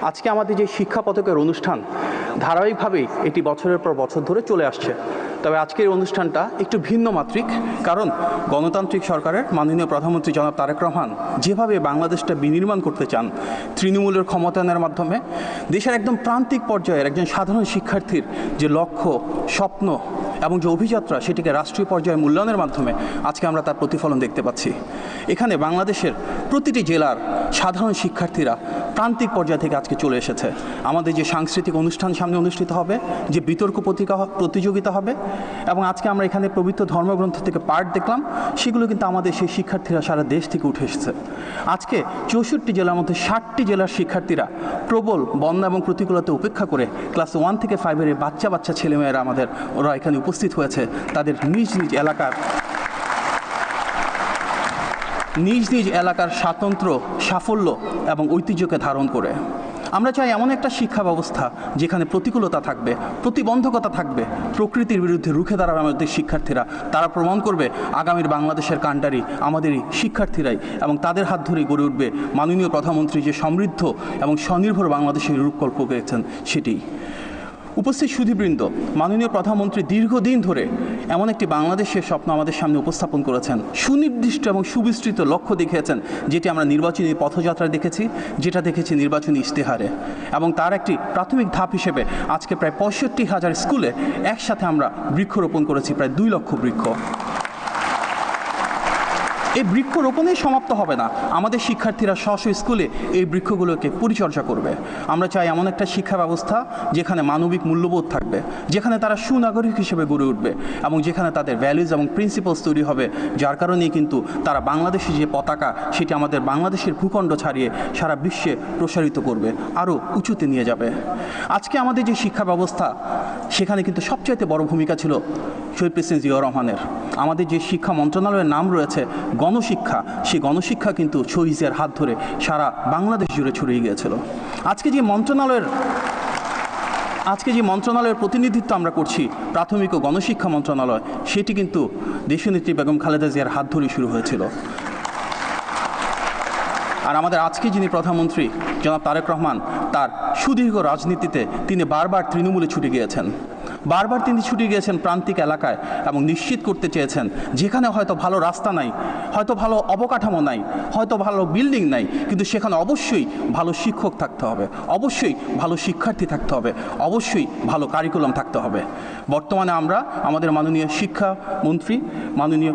আজকে আমাদের যে শিক্ষা পথকের অনুষ্ঠান ধারাবাহিকভাবেই এটি বছরের পর বছর ধরে চলে আসছে। তবে আজকের অনুষ্ঠানটা একটু ভিন্ন মাত্রিক, কারণ গণতান্ত্রিক সরকারের মাননীয় প্রধানমন্ত্রী জনাব তারেক রহমান যেভাবে বাংলাদেশটা বিনির্মাণ করতে চান তৃণমূলের ক্ষমতায়নের মাধ্যমে, দেশের একদম প্রান্তিক পর্যায়ের একজন সাধারণ শিক্ষার্থীর যে লক্ষ্য, স্বপ্ন এবং যে অভিযাত্রা, সেটিকে রাষ্ট্রীয় পর্যায়ে মূল্যায়নের মাধ্যমে আজকে আমরা তার প্রতিফলন দেখতে পাচ্ছি। এখানে বাংলাদেশের প্রতিটি জেলার সাধারণ শিক্ষার্থীরা প্রান্তিক পর্যায় থেকে আজকে চলে এসেছে। আমাদের যে সাংস্কৃতিক অনুষ্ঠান সামনে অনুষ্ঠিত হবে, যে বিতর্ক প্রতিযোগিতা হবে, এবং আজকে আমরা এখানে পবিত্র ধর্মগ্রন্থ থেকে পাঠ দেখলাম, সেগুলো কিন্তু আমাদের সেই শিক্ষার্থীরা সারা দেশ থেকে উঠে এসেছে। আজকে 64 জেলার মধ্যে 60টি জেলার শিক্ষার্থীরা প্রবল বন্যা এবং প্রতিকূলতা উপেক্ষা করে ক্লাস 1 থেকে 5-এর বাচ্চা ছেলেমেয়েরা ওরা এখানে উপস্থিত হয়েছে তাদের নিজ নিজ এলাকার স্বাতন্ত্র্য, সাফল্য এবং ঐতিহ্যকে ধারণ করে। আমরা চাই এমন একটা শিক্ষা ব্যবস্থা যেখানে প্রতিকূলতা থাকবে, প্রতিবন্ধকতা থাকবে, প্রকৃতির বিরুদ্ধে রুখে দাঁড়াবে আমাদের শিক্ষার্থীরা। তারা প্রমাণ করবে আগামীর বাংলাদেশের কাণ্ডারি আমাদেরই শিক্ষার্থীরাই, এবং তাদের হাত ধরেই গড়ে উঠবে মাননীয় প্রধানমন্ত্রী যে সমৃদ্ধ এবং স্বনির্ভর বাংলাদেশের রূপকল্প পেয়েছেন সেটি। উপস্থিত সুধীবৃন্দ, মাননীয় প্রধানমন্ত্রী দীর্ঘদিন ধরে এমন একটি বাংলাদেশের স্বপ্ন আমাদের সামনে উপস্থাপন করেছেন, সুনির্দিষ্ট এবং সুবিস্তৃত লক্ষ্য দেখিয়েছেন, যেটি আমরা নির্বাচনী পথযাত্রায় দেখেছি, যেটা দেখেছি নির্বাচনী ইশতেহারে। এবং তার একটি প্রাথমিক ধাপ হিসেবে আজকে প্রায় 65,000 স্কুলে একসাথে আমরা বৃক্ষরোপণ করেছি, প্রায় 2 লক্ষ বৃক্ষ। এই বৃক্ষরোপণেই সমাপ্ত হবে না, আমাদের শিক্ষার্থীরা স্ব স্কুলে এই বৃক্ষগুলোকে পরিচর্যা করবে। আমরা চাই এমন একটা শিক্ষা ব্যবস্থা যেখানে মানবিক মূল্যবোধ থাকবে, যেখানে তারা সুনাগরিক হিসেবে গড়ে উঠবে, এবং যেখানে তাদের ভ্যালুজ এবং প্রিন্সিপালস তৈরি হবে, যার কারণেই কিন্তু তারা বাংলাদেশি যে পতাকা, সেটি আমাদের বাংলাদেশের ভূখণ্ড ছাড়িয়ে সারা বিশ্বে প্রসারিত করবে, আরও উঁচুতে নিয়ে যাবে। আজকে আমাদের যে শিক্ষা ব্যবস্থা, সেখানে কিন্তু সবচাইতে বড় ভূমিকা ছিল শহীদ প্রেসিডেন্ট জিয়াউর রহমানের। আমাদের যে শিক্ষা মন্ত্রণালয়ের নাম রয়েছে গণশিক্ষা, সেই গণশিক্ষা কিন্তু শহীদের হাত ধরে সারা বাংলাদেশ জুড়ে ছড়িয়ে গিয়েছিল। আজকে যে মন্ত্রণালয়ের প্রতিনিধিত্ব আমরা করছি, প্রাথমিক ও গণশিক্ষা মন্ত্রণালয়, সেটি কিন্তু দেশনেত্রী বেগম খালেদা জিয়ার হাত ধরেই শুরু হয়েছিল। আর আমাদের আজকে যিনি প্রধানমন্ত্রী জনাব তারেক রহমান, তার সুদীর্ঘ রাজনীতিতে তিনি বারবার তৃণমূলে ছুটে গিয়েছেন, বারবার তিনি ছুটে গিয়েছেন প্রান্তিক এলাকায়, এবং নিশ্চিত করতে চেয়েছেন যেখানে হয়তো ভালো রাস্তা নাই, হয়তো ভালো অবকাঠামো নাই, হয়তো ভালো বিল্ডিং নাই, কিন্তু সেখানে অবশ্যই ভালো শিক্ষক থাকতে হবে, অবশ্যই ভালো শিক্ষার্থী থাকতে হবে, অবশ্যই ভালো কারিকুলাম থাকতে হবে। বর্তমানে আমরা আমাদের মাননীয় শিক্ষামন্ত্রী, মাননীয়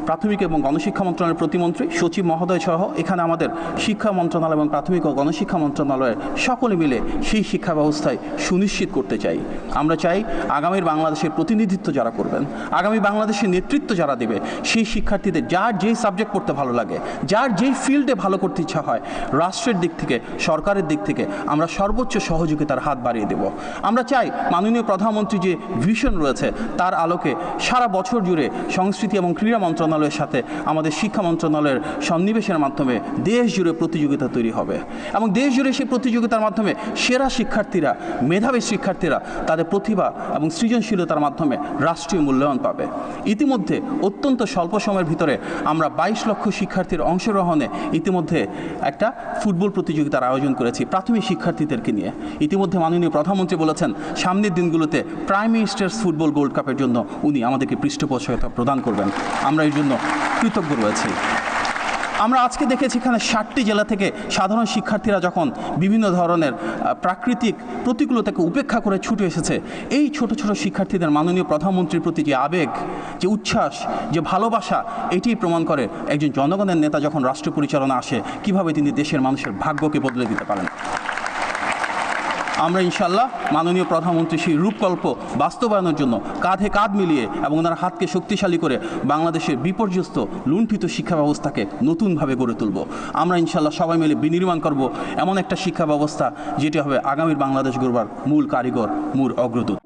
প্রাথমিক এবং গণশিক্ষা মন্ত্রণালয়ের প্রতিমন্ত্রী সচিব মহোদয় সহ এখানে আমাদের শিক্ষা মন্ত্রণালয় এবং প্রাথমিক ও গণশিক্ষা মন্ত্রণালয়ের সকলে মিলে সেই শিক্ষা ব্যবস্থায় সুনিশ্চিত করতে চাই। আমরা চাই আগামীর বাংলাদেশের প্রতিনিধিত্ব যারা করবেন, আগামী বাংলাদেশের নেতৃত্ব যারা দেবে, সেই শিক্ষার্থীদের যার যেই সাবজেক্ট পড়তে ভালো লাগে, যার যেই ফিল্ডে ভালো করতে ইচ্ছা হয়, রাষ্ট্রের দিক থেকে, সরকারের দিক থেকে আমরা সর্বোচ্চ সহযোগিতার হাত বাড়িয়ে দেব। আমরা চাই মাননীয় প্রধানমন্ত্রী যে ভিশন রয়েছে, তার আলোকে সারা বছর জুড়ে সংস্কৃতি এবং ক্রীড়া মন্ত্রণালয়ের সাথে আমাদের শিক্ষা মন্ত্রণালয়ের সন্নিবেশের মাধ্যমে দেশ জুড়ে প্রতিযোগিতা তৈরি হবে, এবং দেশ জুড়ে সেই প্রতিযোগিতার মাধ্যমে সেরা শিক্ষার্থীরা, মেধাবী শিক্ষার্থীরা তাদের প্রতিভা এবং সৃজনশীলতার মাধ্যমে রাষ্ট্রীয় মূল্যায়ন পাবে। ইতিমধ্যে অত্যন্ত স্বল্প সময়ের ভিতরে আমরা 22 লক্ষ শিক্ষার্থীর অংশগ্রহণে ইতিমধ্যে একটা ফুটবল প্রতিযোগিতার আয়োজন করেছি প্রাথমিক শিক্ষার্থীদেরকে নিয়ে। ইতিমধ্যে মাননীয় প্রধানমন্ত্রী বলেছেন সামনের দিনগুলোতে প্রাইম মিনিস্টার্স ফুটবল গোল্ড কাপের জন্য উনি আমাদেরকে পৃষ্ঠপোষকতা প্রদান করবেন। আমরা এর জন্য কৃতজ্ঞ রয়েছি। আমরা আজকে দেখেছি এখানে 60টি জেলা থেকে সাধারণ শিক্ষার্থীরা যখন বিভিন্ন ধরনের প্রাকৃতিক প্রতিকূলতাকে উপেক্ষা করে ছুটে এসেছে, এই ছোট ছোট শিক্ষার্থীদের মাননীয় প্রধানমন্ত্রীর প্রতি যে আবেগ, যে উচ্ছ্বাস, যে ভালোবাসা, এটিই প্রমাণ করে একজন জনগণের নেতা যখন রাষ্ট্র পরিচালনা আসে, কিভাবে তিনি দেশের মানুষের ভাগ্যকে বদলে দিতে পারেন। আমরা ইনশাল্লাহ মাননীয় প্রধানমন্ত্রী সেই রূপকল্প বাস্তবায়নের জন্য কাঁধে কাঁধ মিলিয়ে এবং ওনার হাতকে শক্তিশালী করে বাংলাদেশের বিপর্যস্ত লুণ্ঠিত শিক্ষা ব্যবস্থাকে নতুনভাবে গড়ে তুলব। আমরা ইনশাল্লাহ সবাই মিলে বিনির্মাণ করব এমন একটা শিক্ষা ব্যবস্থা যেটি হবে আগামীর বাংলাদেশ গড়বার মূল কারিগর, মূল অগ্রদূত।